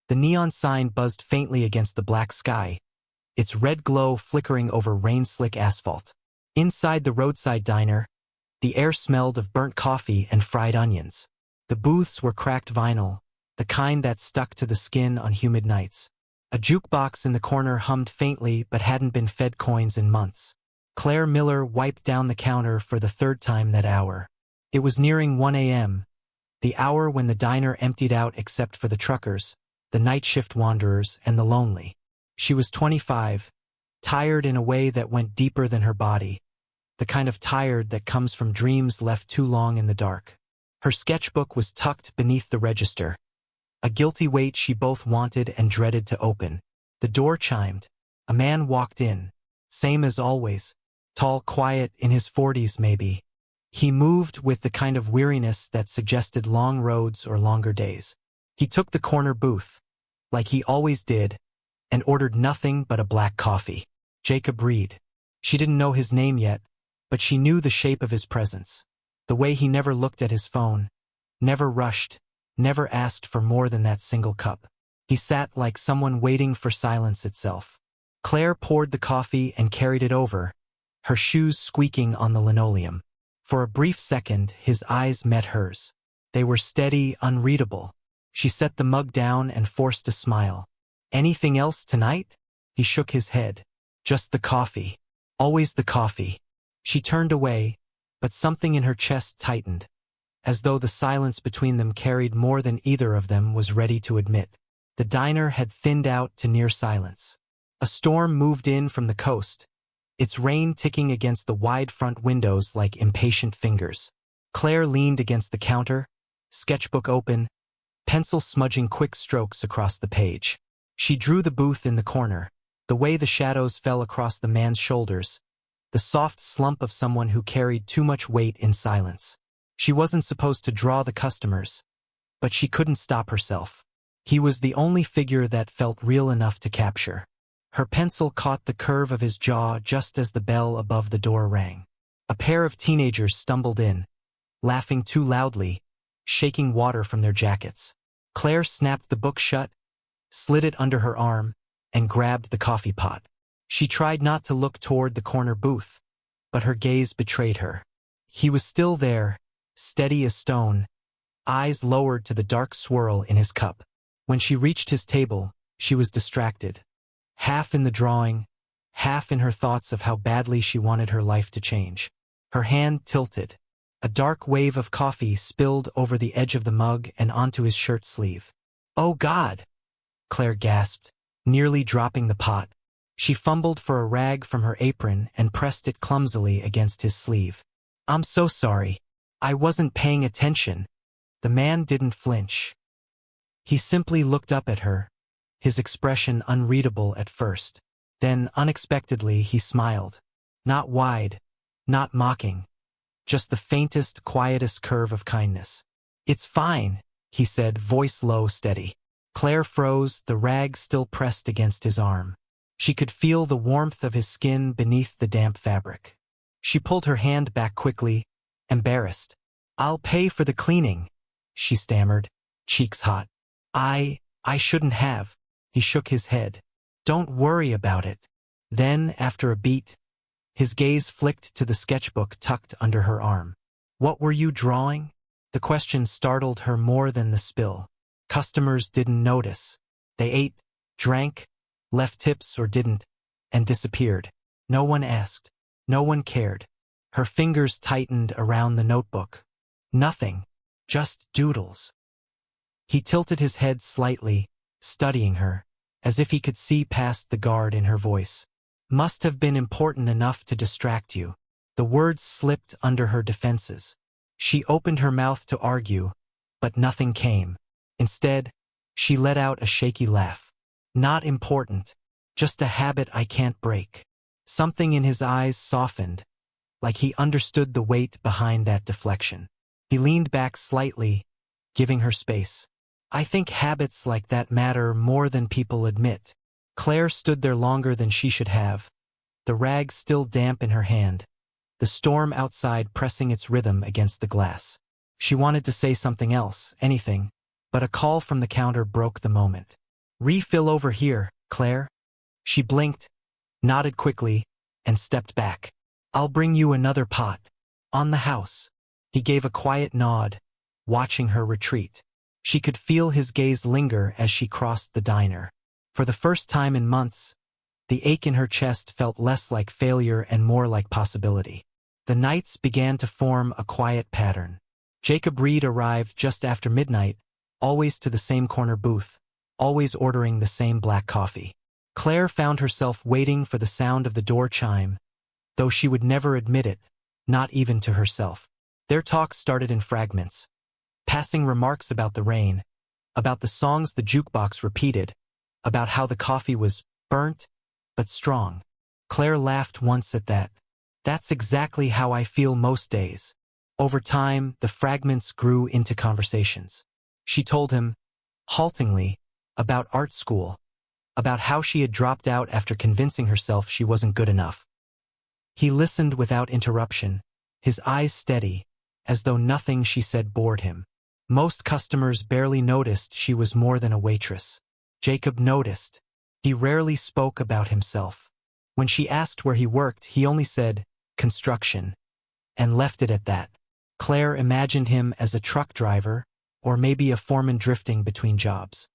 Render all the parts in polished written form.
The neon sign buzzed faintly against the black sky, its red glow flickering over rain-slick asphalt. Inside the roadside diner, the air smelled of burnt coffee and fried onions. The booths were cracked vinyl, the kind that stuck to the skin on humid nights. A jukebox in the corner hummed faintly but hadn't been fed coins in months. Claire Miller wiped down the counter for the third time that hour. It was nearing 1 a.m., the hour when the diner emptied out except for the truckers, the night shift wanderers, and the lonely. She was 25, tired in a way that went deeper than her body, the kind of tired that comes from dreams left too long in the dark. Her sketchbook was tucked beneath the register, a guilty weight she both wanted and dreaded to open. The door chimed. A man walked in, same as always, tall, quiet, in his 40s maybe. He moved with the kind of weariness that suggested long roads or longer days. He took the corner booth, like he always did, and ordered nothing but a black coffee. Jacob Reed. She didn't know his name yet, but she knew the shape of his presence, the way he never looked at his phone, never rushed, never asked for more than that single cup. He sat like someone waiting for silence itself. Claire poured the coffee and carried it over, her shoes squeaking on the linoleum. For a brief second, his eyes met hers. They were steady, unreadable. She set the mug down and forced a smile. "Anything else tonight?" He shook his head. "Just the coffee. Always the coffee." She turned away, but something in her chest tightened, as though the silence between them carried more than either of them was ready to admit. The diner had thinned out to near silence. A storm moved in from the coast, its rain ticking against the wide front windows like impatient fingers. Claire leaned against the counter, sketchbook open, pencil smudging quick strokes across the page. She drew the booth in the corner, the way the shadows fell across the man's shoulders, the soft slump of someone who carried too much weight in silence. She wasn't supposed to draw the customers, but she couldn't stop herself. He was the only figure that felt real enough to capture. Her pencil caught the curve of his jaw just as the bell above the door rang. A pair of teenagers stumbled in, laughing too loudly, shaking water from their jackets. Claire snapped the book shut, slid it under her arm, and grabbed the coffee pot. She tried not to look toward the corner booth, but her gaze betrayed her. He was still there, steady as stone, eyes lowered to the dark swirl in his cup. When she reached his table, she was distracted, half in the drawing, half in her thoughts of how badly she wanted her life to change. Her hand tilted. A dark wave of coffee spilled over the edge of the mug and onto his shirt sleeve. "Oh God!" Claire gasped, nearly dropping the pot. She fumbled for a rag from her apron and pressed it clumsily against his sleeve. "I'm so sorry. I wasn't paying attention." The man didn't flinch. He simply looked up at her, his expression unreadable at first. Then, unexpectedly, he smiled. Not wide, not mocking, just the faintest, quietest curve of kindness. "It's fine," he said, voice low, steady. Claire froze, the rag still pressed against his arm. She could feel the warmth of his skin beneath the damp fabric. She pulled her hand back quickly, embarrassed. "I'll pay for the cleaning," she stammered, cheeks hot. I shouldn't have." He shook his head. "Don't worry about it." Then, after a beat, his gaze flicked to the sketchbook tucked under her arm. "What were you drawing?" The question startled her more than the spill. Customers didn't notice. They ate, drank, left tips or didn't, and disappeared. No one asked. No one cared. Her fingers tightened around the notebook. Nothing. Just doodles. He tilted his head slightly, studying her, as if he could see past the guard in her voice. "Must have been important enough to distract you." The words slipped under her defenses. She opened her mouth to argue, but nothing came. Instead, she let out a shaky laugh. "Not important. Just a habit I can't break." Something in his eyes softened, like he understood the weight behind that deflection. He leaned back slightly, giving her space. "I think habits like that matter more than people admit." Claire stood there longer than she should have, the rag still damp in her hand, the storm outside pressing its rhythm against the glass. She wanted to say something else, anything, but a call from the counter broke the moment. Refill over here, Claire. She blinked, nodded quickly, and stepped back. I'll bring you another pot. On the house. He gave a quiet nod, watching her retreat. She could feel his gaze linger as she crossed the diner. For the first time in months, the ache in her chest felt less like failure and more like possibility. The nights began to form a quiet pattern. Jacob Reed arrived just after midnight, always to the same corner booth, always ordering the same black coffee. Claire found herself waiting for the sound of the door chime, though she would never admit it, not even to herself. Their talk started in fragments, passing remarks about the rain, about the songs the jukebox repeated, about how the coffee was burnt, but strong. Claire laughed once at that. That's exactly how I feel most days. Over time, the fragments grew into conversations. She told him, haltingly, about art school, about how she had dropped out after convincing herself she wasn't good enough. He listened without interruption, his eyes steady, as though nothing she said bored him. Most customers barely noticed she was more than a waitress. Jacob noticed. He rarely spoke about himself. When she asked where he worked, he only said, construction, and left it at that. Claire imagined him as a truck driver, or maybe a foreman drifting between jobs.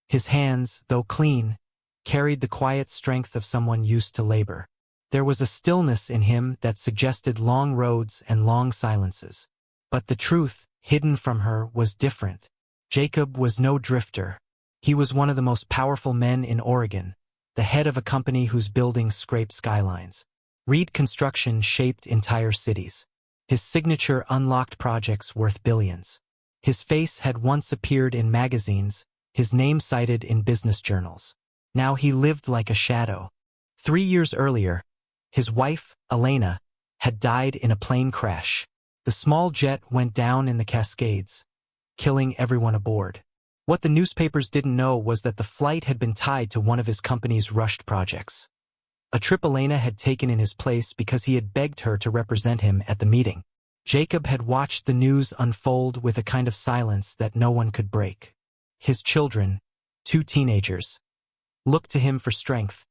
His hands, though clean, carried the quiet strength of someone used to labor. There was a stillness in him that suggested long roads and long silences. But the truth, hidden from her, was different. Jacob was no drifter. He was one of the most powerful men in Oregon, the head of a company whose buildings scraped skylines. Reed Construction shaped entire cities. His signature unlocked projects worth billions. His face had once appeared in magazines, his name cited in business journals. Now he lived like a shadow. 3 years earlier, his wife, Elena, had died in a plane crash. The small jet went down in the Cascades, killing everyone aboard. What the newspapers didn't know was that the flight had been tied to one of his company's rushed projects. A trip Elena had taken in his place because he had begged her to represent him at the meeting. Jacob had watched the news unfold with a kind of silence that no one could break. His children, 2 teenagers, looked to him for strength,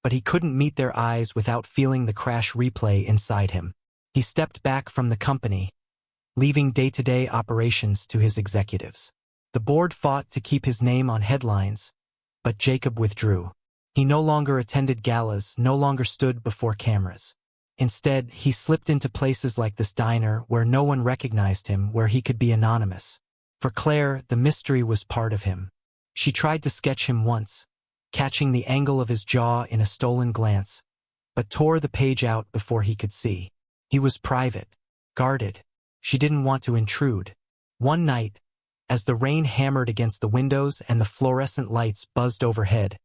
but he couldn't meet their eyes without feeling the crash replay inside him. He stepped back from the company, leaving day-to-day operations to his executives. The board fought to keep his name on headlines, but Jacob withdrew. He no longer attended galas, no longer stood before cameras. Instead, he slipped into places like this diner where no one recognized him, where he could be anonymous. For Claire, the mystery was part of him. She tried to sketch him once, catching the angle of his jaw in a stolen glance, but tore the page out before he could see. He was private, guarded. She didn't want to intrude. One night, as the rain hammered against the windows and the fluorescent lights buzzed overhead,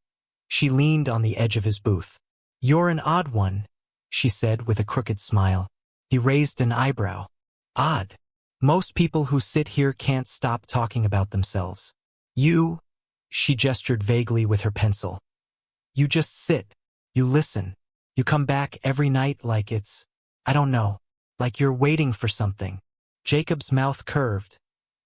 she leaned on the edge of his booth. "You're an odd one," she said with a crooked smile. He raised an eyebrow. "Odd? Most people who sit here can't stop talking about themselves. You," she gestured vaguely with her pencil. "You just sit. You listen. You come back every night like it's, I don't know, like you're waiting for something." Jacob's mouth curved,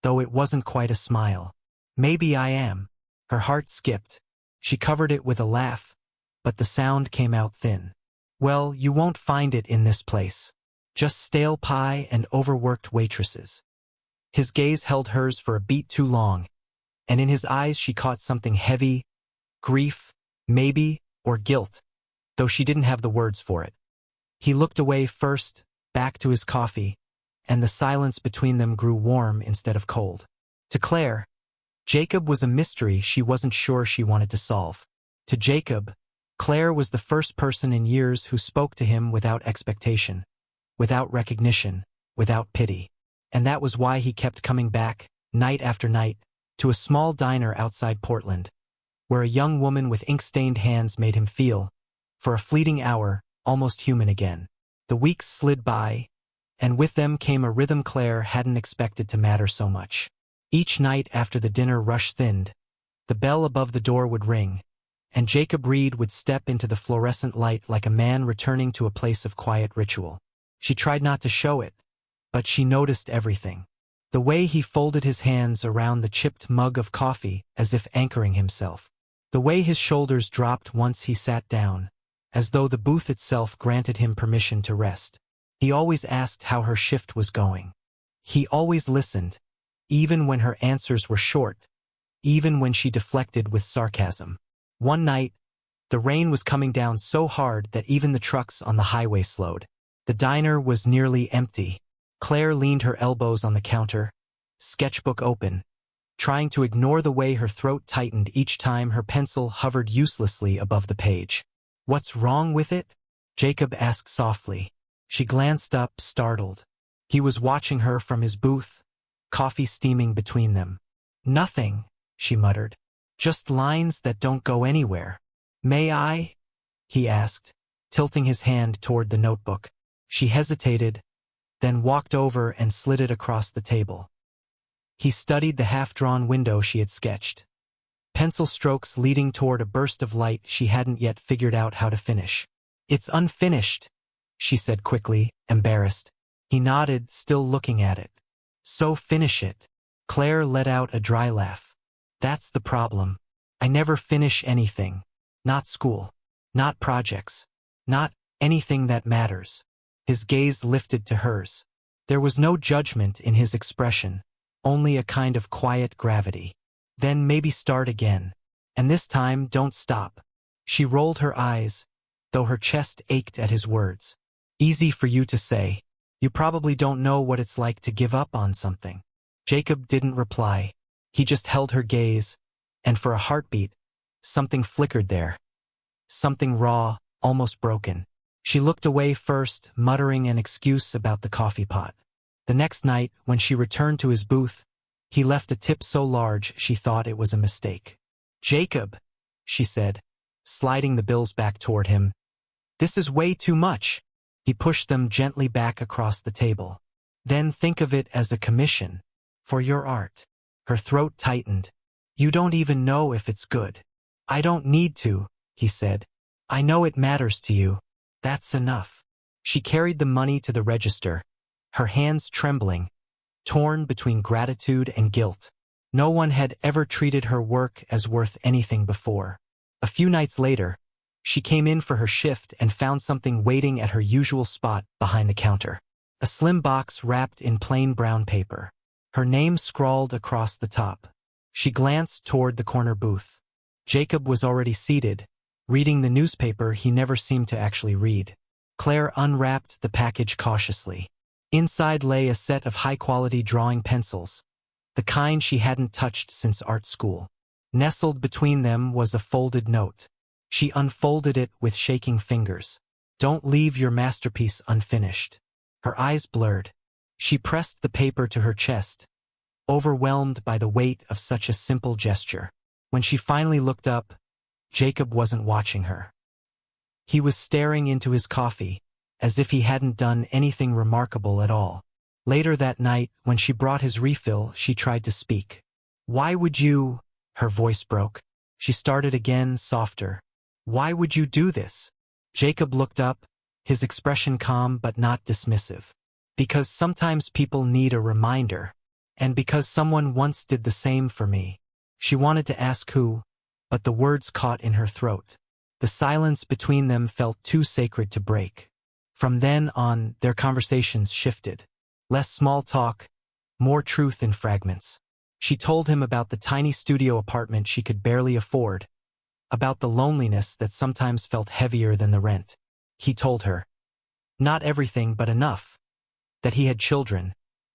though it wasn't quite a smile. "Maybe I am." Her heart skipped. She covered it with a laugh, but the sound came out thin. "Well, you won't find it in this place. Just stale pie and overworked waitresses." His gaze held hers for a beat too long, and in his eyes she caught something heavy, grief, maybe, or guilt, though she didn't have the words for it. He looked away first, back to his coffee, and the silence between them grew warm instead of cold. To Claire, Jacob was a mystery she wasn't sure she wanted to solve. To Jacob, Claire was the first person in years who spoke to him without expectation, without recognition, without pity. And that was why he kept coming back, night after night, to a small diner outside Portland, where a young woman with ink-stained hands made him feel, for a fleeting hour, almost human again. The weeks slid by, and with them came a rhythm Claire hadn't expected to matter so much. Each night after the dinner rush thinned, the bell above the door would ring, and Jacob Reed would step into the fluorescent light like a man returning to a place of quiet ritual. She tried not to show it, but she noticed everything. The way he folded his hands around the chipped mug of coffee as if anchoring himself. The way his shoulders dropped once he sat down, as though the booth itself granted him permission to rest. He always asked how her shift was going. He always listened, even when her answers were short, even when she deflected with sarcasm. One night, the rain was coming down so hard that even the trucks on the highway slowed. The diner was nearly empty. Claire leaned her elbows on the counter, sketchbook open, trying to ignore the way her throat tightened each time her pencil hovered uselessly above the page. "What's wrong with it?" Jacob asked softly. She glanced up, startled. He was watching her from his booth, coffee steaming between them. "Nothing," she muttered. "Just lines that don't go anywhere." "May I?" he asked, tilting his hand toward the notebook. She hesitated, then walked over and slid it across the table. He studied the half-drawn window she had sketched, pencil strokes leading toward a burst of light she hadn't yet figured out how to finish. "It's unfinished," she said quickly, embarrassed. He nodded, still looking at it. "So finish it." Claire let out a dry laugh. "That's the problem. I never finish anything. Not school. Not projects. Not anything that matters." His gaze lifted to hers. There was no judgment in his expression, only a kind of quiet gravity. "Then maybe start again. And this time don't stop." She rolled her eyes, though her chest ached at his words. "Easy for you to say. You probably don't know what it's like to give up on something." Jacob didn't reply. He just held her gaze, and for a heartbeat, something flickered there. Something raw, almost broken. She looked away first, muttering an excuse about the coffee pot. The next night, when she returned to his booth, he left a tip so large she thought it was a mistake. "Jacob," she said, sliding the bills back toward him. "This is way too much." He pushed them gently back across the table. "Then think of it as a commission. For your art." Her throat tightened. "You don't even know if it's good." "I don't need to," he said. "I know it matters to you. That's enough." She carried the money to the register, her hands trembling, torn between gratitude and guilt. No one had ever treated her work as worth anything before. A few nights later, she came in for her shift and found something waiting at her usual spot behind the counter. A slim box wrapped in plain brown paper. Her name scrawled across the top. She glanced toward the corner booth. Jacob was already seated, reading the newspaper he never seemed to actually read. Claire unwrapped the package cautiously. Inside lay a set of high-quality drawing pencils, the kind she hadn't touched since art school. Nestled between them was a folded note. She unfolded it with shaking fingers. "Don't leave your masterpiece unfinished." Her eyes blurred. She pressed the paper to her chest, overwhelmed by the weight of such a simple gesture. When she finally looked up, Jacob wasn't watching her. He was staring into his coffee, as if he hadn't done anything remarkable at all. Later that night, when she brought his refill, she tried to speak. "Why would you—" Her voice broke. She started again, softer. "Why would you do this?" Jacob looked up, his expression calm but not dismissive. "Because sometimes people need a reminder, and because someone once did the same for me." She wanted to ask who, but the words caught in her throat. The silence between them felt too sacred to break. From then on, their conversations shifted. Less small talk, more truth in fragments. She told him about the tiny studio apartment she could barely afford, about the loneliness that sometimes felt heavier than the rent. He told her. Not everything, but enough. That he had children,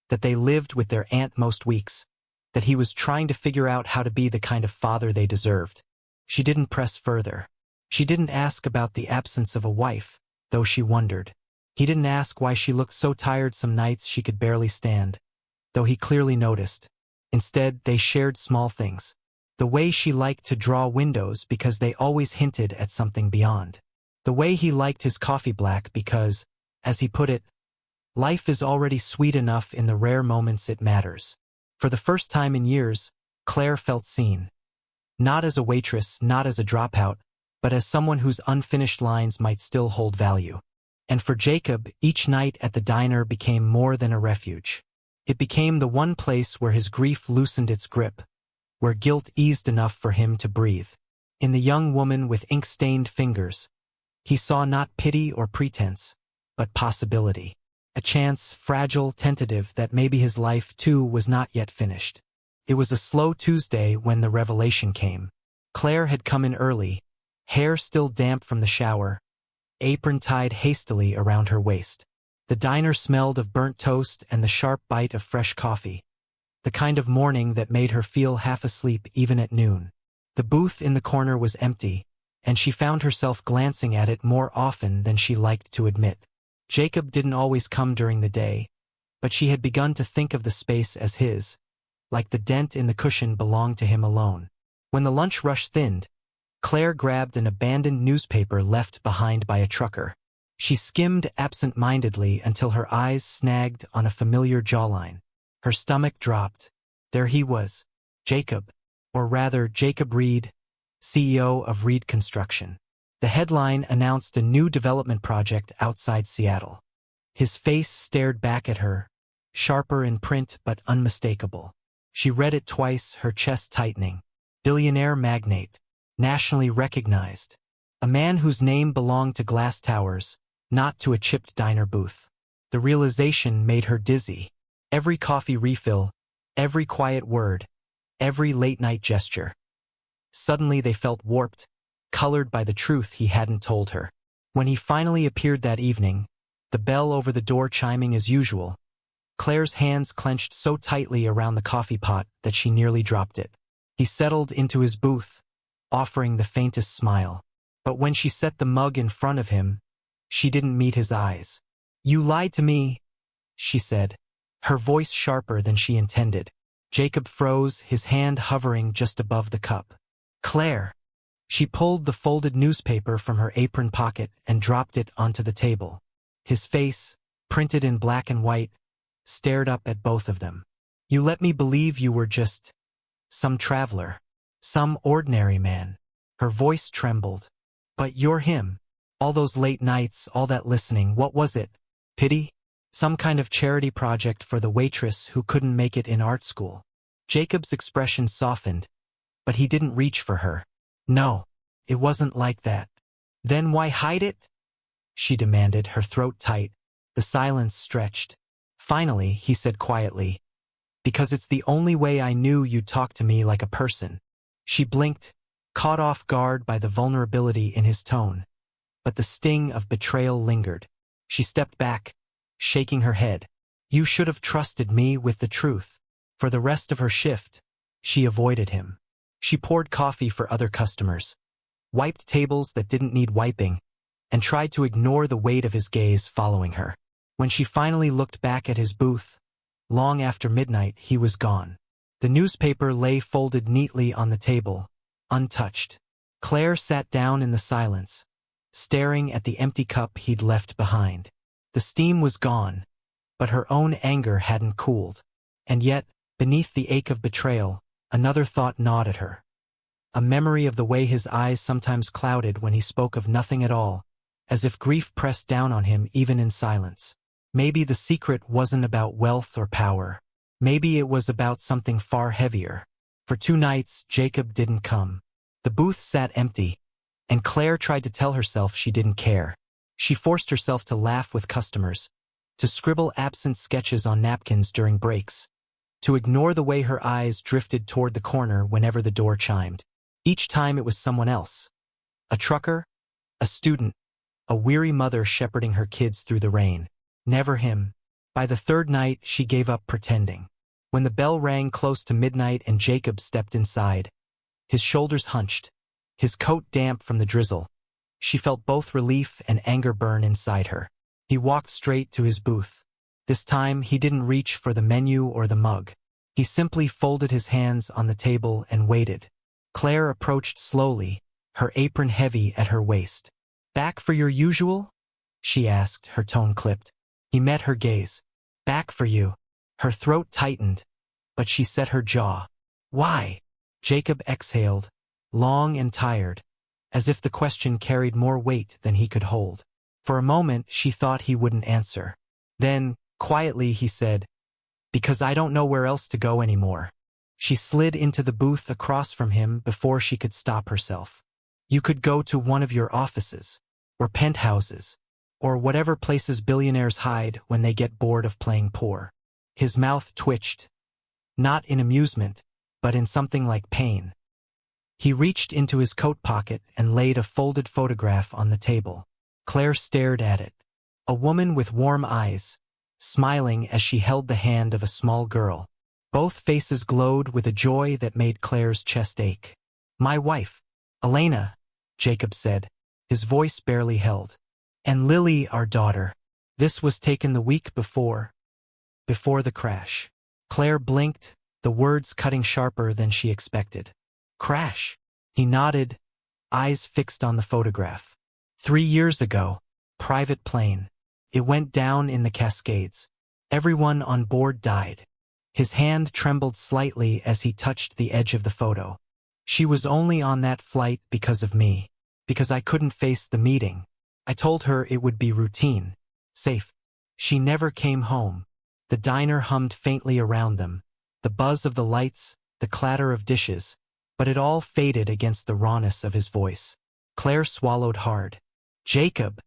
that they lived with their aunt most weeks, that he was trying to figure out how to be the kind of father they deserved. She didn't press further. She didn't ask about the absence of a wife, though she wondered. He didn't ask why she looked so tired some nights she could barely stand, though he clearly noticed. Instead, they shared small things. The way she liked to draw windows because they always hinted at something beyond. The way he liked his coffee black because, as he put it, life is already sweet enough in the rare moments it matters. For the first time in years, Claire felt seen. Not as a waitress, not as a dropout, but as someone whose unfinished lines might still hold value. And for Jacob, each night at the diner became more than a refuge. It became the one place where his grief loosened its grip, where guilt eased enough for him to breathe. In the young woman with ink-stained fingers, he saw not pity or pretense, but possibility. A chance, fragile, tentative, that maybe his life, too, was not yet finished. It was a slow Tuesday when the revelation came. Claire had come in early, hair still damp from the shower, apron tied hastily around her waist. The diner smelled of burnt toast and the sharp bite of fresh coffee, the kind of morning that made her feel half asleep even at noon. The booth in the corner was empty, and she found herself glancing at it more often than she liked to admit. Jacob didn't always come during the day, but she had begun to think of the space as his, like the dent in the cushion belonged to him alone. When the lunch rush thinned, Claire grabbed an abandoned newspaper left behind by a trucker. She skimmed absent-mindedly until her eyes snagged on a familiar jawline. Her stomach dropped. There he was, Jacob, or rather Jacob Reed, CEO of Reed Construction. The headline announced a new development project outside Seattle. His face stared back at her, sharper in print but unmistakable. She read it twice, her chest tightening. Billionaire magnate, nationally recognized. A man whose name belonged to glass towers, not to a chipped diner booth. The realization made her dizzy. Every coffee refill, every quiet word, every late-night gesture. Suddenly they felt warped, colored by the truth he hadn't told her. When he finally appeared that evening, the bell over the door chiming as usual, Claire's hands clenched so tightly around the coffee pot that she nearly dropped it. He settled into his booth, offering the faintest smile. But when she set the mug in front of him, she didn't meet his eyes. "You lied to me," she said, her voice sharper than she intended. Jacob froze, his hand hovering just above the cup. "Claire." She pulled the folded newspaper from her apron pocket and dropped it onto the table. His face, printed in black and white, stared up at both of them. "You let me believe you were just some traveler, some ordinary man." Her voice trembled. "But you're him. All those late nights, all that listening, what was it? Pity? Some kind of charity project for the waitress who couldn't make it in art school?" Jacob's expression softened, but he didn't reach for her. "No, it wasn't like that." "Then why hide it?" she demanded, her throat tight. The silence stretched. Finally, he said quietly, "Because it's the only way I knew you'd talk to me like a person." She blinked, caught off guard by the vulnerability in his tone, but the sting of betrayal lingered. She stepped back, shaking her head. "You should have trusted me with the truth." For the rest of her shift, she avoided him. She poured coffee for other customers, wiped tables that didn't need wiping, and tried to ignore the weight of his gaze following her. When she finally looked back at his booth, long after midnight, he was gone. The newspaper lay folded neatly on the table, untouched. Claire sat down in the silence, staring at the empty cup he'd left behind. The steam was gone, but her own anger hadn't cooled. And yet, beneath the ache of betrayal, another thought gnawed at her. A memory of the way his eyes sometimes clouded when he spoke of nothing at all, as if grief pressed down on him even in silence. Maybe the secret wasn't about wealth or power. Maybe it was about something far heavier. For 2 nights, Jacob didn't come. The booth sat empty, and Claire tried to tell herself she didn't care. She forced herself to laugh with customers, to scribble absent sketches on napkins during breaks, to ignore the way her eyes drifted toward the corner whenever the door chimed. Each time it was someone else. A trucker, a student, a weary mother shepherding her kids through the rain. Never him. By the 3rd night, she gave up pretending. When the bell rang close to midnight and Jacob stepped inside, his shoulders hunched, his coat damp from the drizzle, she felt both relief and anger burn inside her. He walked straight to his booth. This time, he didn't reach for the menu or the mug. He simply folded his hands on the table and waited. Claire approached slowly, her apron heavy at her waist. "Back for your usual?" she asked, her tone clipped. He met her gaze. "Back for you." Her throat tightened, but she set her jaw. "Why?" Jacob exhaled, long and tired, as if the question carried more weight than he could hold. For a moment, she thought he wouldn't answer. Then, quietly, he said, "Because I don't know where else to go anymore." She slid into the booth across from him before she could stop herself. You could go to one of your offices, or penthouses, or whatever places billionaires hide when they get bored of playing poor. His mouth twitched, not in amusement, but in something like pain. He reached into his coat pocket and laid a folded photograph on the table. Claire stared at it. A woman with warm eyes, smiling as she held the hand of a small girl. Both faces glowed with a joy that made Claire's chest ache. "My wife, Elena," Jacob said, his voice barely held. "And Lily, our daughter. This was taken the week before the crash." Claire blinked, the words cutting sharper than she expected. "Crash?" He nodded, eyes fixed on the photograph. 3 years ago, private plane. It went down in the Cascades. Everyone on board died. His hand trembled slightly as he touched the edge of the photo. "She was only on that flight because of me. Because I couldn't face the meeting. I told her it would be routine. Safe. She never came home." The diner hummed faintly around them, the buzz of the lights, the clatter of dishes, but it all faded against the rawness of his voice. Claire swallowed hard. "Jacob,"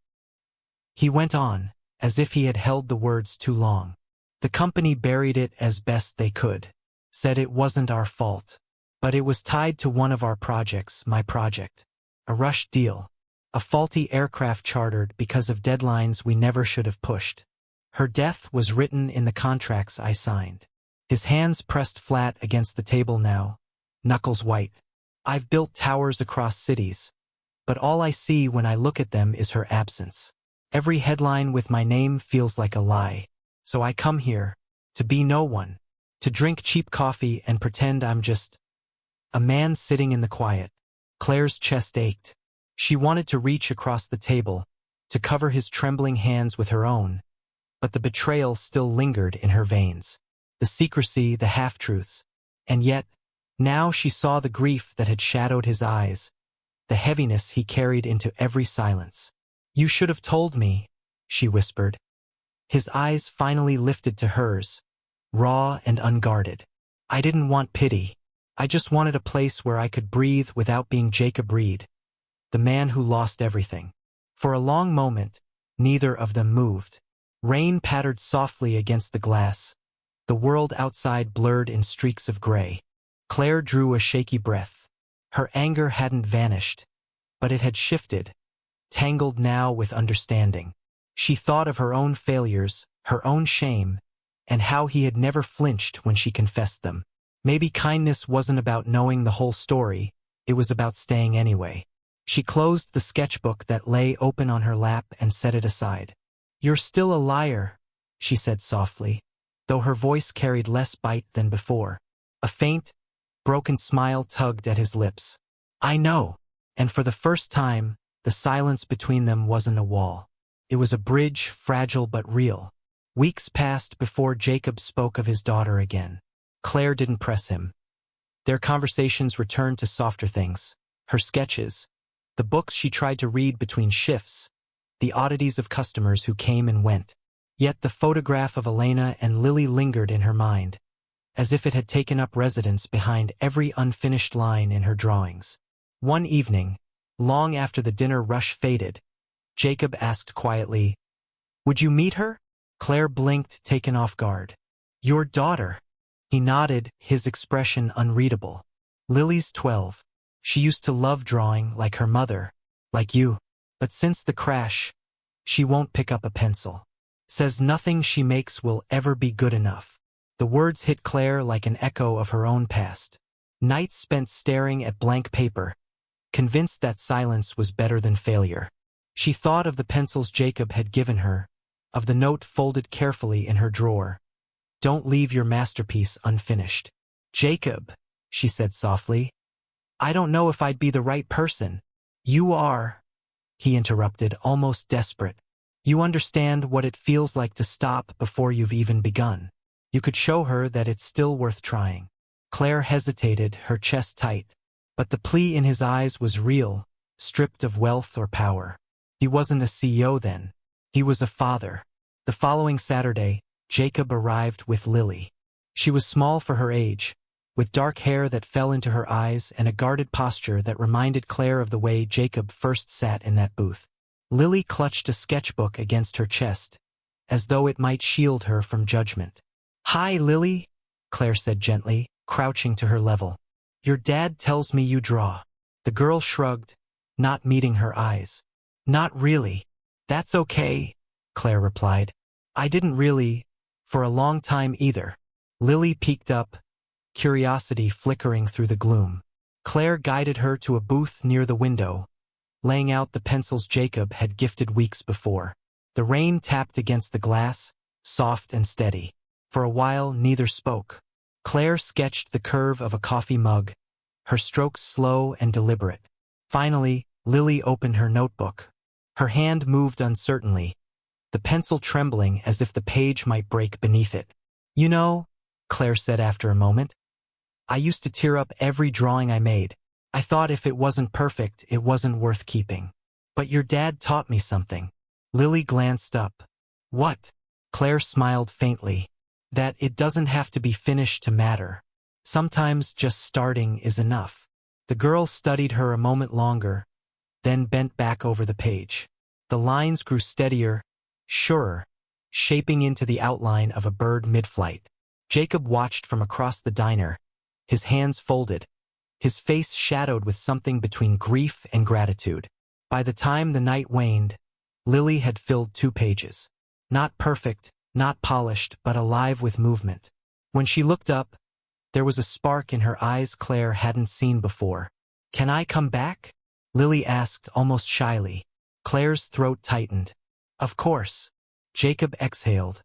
he went on, as if he had held the words too long. "The company buried it as best they could. Said it wasn't our fault. But it was tied to one of our projects, my project. A rushed deal. A faulty aircraft chartered because of deadlines we never should have pushed. Her death was written in the contracts I signed." His hands pressed flat against the table now, knuckles white. "I've built towers across cities, but all I see when I look at them is her absence. Every headline with my name feels like a lie. So I come here, to be no one, to drink cheap coffee and pretend I'm just a man sitting in the quiet." Claire's chest ached. She wanted to reach across the table, to cover his trembling hands with her own, but the betrayal still lingered in her veins. The secrecy, the half-truths. And yet, now she saw the grief that had shadowed his eyes, the heaviness he carried into every silence. "You should have told me," she whispered. His eyes finally lifted to hers, raw and unguarded. "I didn't want pity. I just wanted a place where I could breathe without being Jacob Reed, the man who lost everything." For a long moment, neither of them moved. Rain pattered softly against the glass. The world outside blurred in streaks of gray. Claire drew a shaky breath. Her anger hadn't vanished, but it had shifted, tangled now with understanding. She thought of her own failures, her own shame, and how he had never flinched when she confessed them. Maybe kindness wasn't about knowing the whole story, it was about staying anyway. She closed the sketchbook that lay open on her lap and set it aside. "You're still a liar," she said softly, though her voice carried less bite than before. A faint, broken smile tugged at his lips. "I know." And for the first time, the silence between them wasn't a wall. It was a bridge, fragile but real. Weeks passed before Jacob spoke of his daughter again. Claire didn't press him. Their conversations returned to softer things. Her sketches, the books she tried to read between shifts, the oddities of customers who came and went. Yet the photograph of Elena and Lily lingered in her mind, as if it had taken up residence behind every unfinished line in her drawings. One evening, long after the dinner rush faded, Jacob asked quietly, "Would you meet her?" Claire blinked, taken off guard. "Your daughter." He nodded, his expression unreadable. "Lily's 12. She used to love drawing like her mother, like you. But since the crash, she won't pick up a pencil. Says nothing she makes will ever be good enough." The words hit Claire like an echo of her own past. Nights spent staring at blank paper, convinced that silence was better than failure. She thought of the pencils Jacob had given her, of the note folded carefully in her drawer. "Don't leave your masterpiece unfinished." "Jacob," she said softly, "I don't know if I'd be the right person." "You are," he interrupted, almost desperate. "You understand what it feels like to stop before you've even begun. You could show her that it's still worth trying." Claire hesitated, her chest tight, but the plea in his eyes was real, stripped of wealth or power. He wasn't a CEO then. He was a father. The following Saturday, Jacob arrived with Lily. She was small for her age, with dark hair that fell into her eyes and a guarded posture that reminded Claire of the way Jacob first sat in that booth. Lily clutched a sketchbook against her chest, as though it might shield her from judgment. "Hi, Lily," Claire said gently, crouching to her level. "Your dad tells me you draw." The girl shrugged, not meeting her eyes. "Not really." "That's okay," Claire replied. "I didn't really, for a long time either." Lily peeked up, curiosity flickering through the gloom. Claire guided her to a booth near the window, laying out the pencils Jacob had gifted weeks before. The rain tapped against the glass, soft and steady. For a while, neither spoke. Claire sketched the curve of a coffee mug, her strokes slow and deliberate. Finally, Lily opened her notebook. Her hand moved uncertainly, the pencil trembling as if the page might break beneath it. "You know," Claire said after a moment, "I used to tear up every drawing I made. I thought if it wasn't perfect, it wasn't worth keeping. But your dad taught me something." Lily glanced up. "What?" Claire smiled faintly. "That it doesn't have to be finished to matter. Sometimes just starting is enough." The girl studied her a moment longer, then bent back over the page. The lines grew steadier, surer, shaping into the outline of a bird mid-flight. Jacob watched from across the diner, his hands folded, his face shadowed with something between grief and gratitude. By the time the night waned, Lily had filled 2 pages. Not perfect, not polished, but alive with movement. When she looked up, there was a spark in her eyes Claire hadn't seen before. "Can I come back?" Lily asked almost shyly. Claire's throat tightened. "Of course." Jacob exhaled,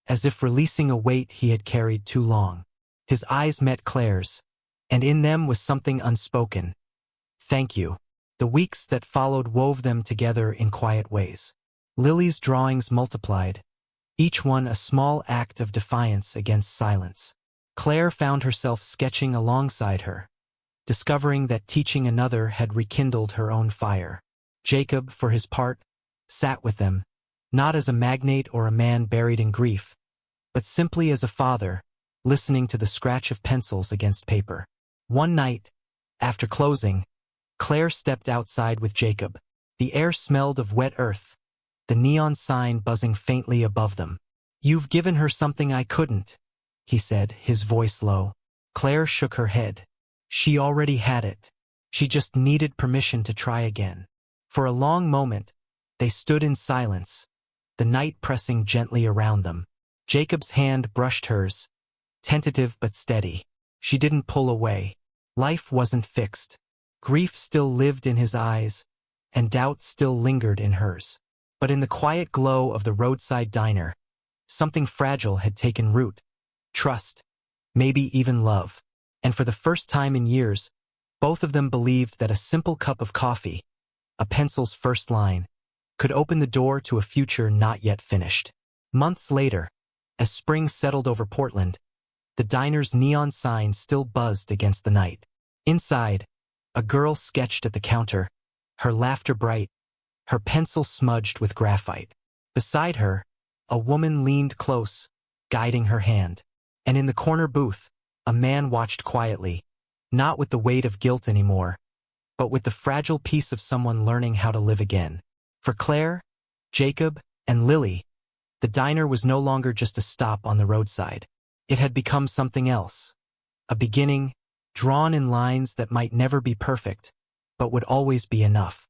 as if releasing a weight he had carried too long. His eyes met Claire's, and in them was something unspoken. "Thank you." The weeks that followed wove them together in quiet ways. Lily's drawings multiplied, each one a small act of defiance against silence. Claire found herself sketching alongside her, discovering that teaching another had rekindled her own fire. Jacob, for his part, sat with them, not as a magnate or a man buried in grief, but simply as a father, listening to the scratch of pencils against paper. One night, after closing, Claire stepped outside with Jacob. The air smelled of wet earth, the neon sign buzzing faintly above them. "You've given her something I couldn't," he said, his voice low. Claire shook her head. She already had it. She just needed permission to try again. For a long moment, they stood in silence, the night pressing gently around them. Jacob's hand brushed hers, tentative but steady. She didn't pull away. Life wasn't fixed. Grief still lived in his eyes, and doubt still lingered in hers. But in the quiet glow of the roadside diner, something fragile had taken root. Trust, maybe even love. And for the first time in years, both of them believed that a simple cup of coffee, a pencil's first line, could open the door to a future not yet finished. Months later, as spring settled over Portland, the diner's neon sign still buzzed against the night. Inside, a girl sketched at the counter, her laughter bright, her pencil smudged with graphite. Beside her, a woman leaned close, guiding her hand. And in the corner booth, a man watched quietly, not with the weight of guilt anymore, but with the fragile peace of someone learning how to live again. For Claire, Jacob, and Lily, the diner was no longer just a stop on the roadside. It had become something else. A beginning, drawn in lines that might never be perfect, but would always be enough.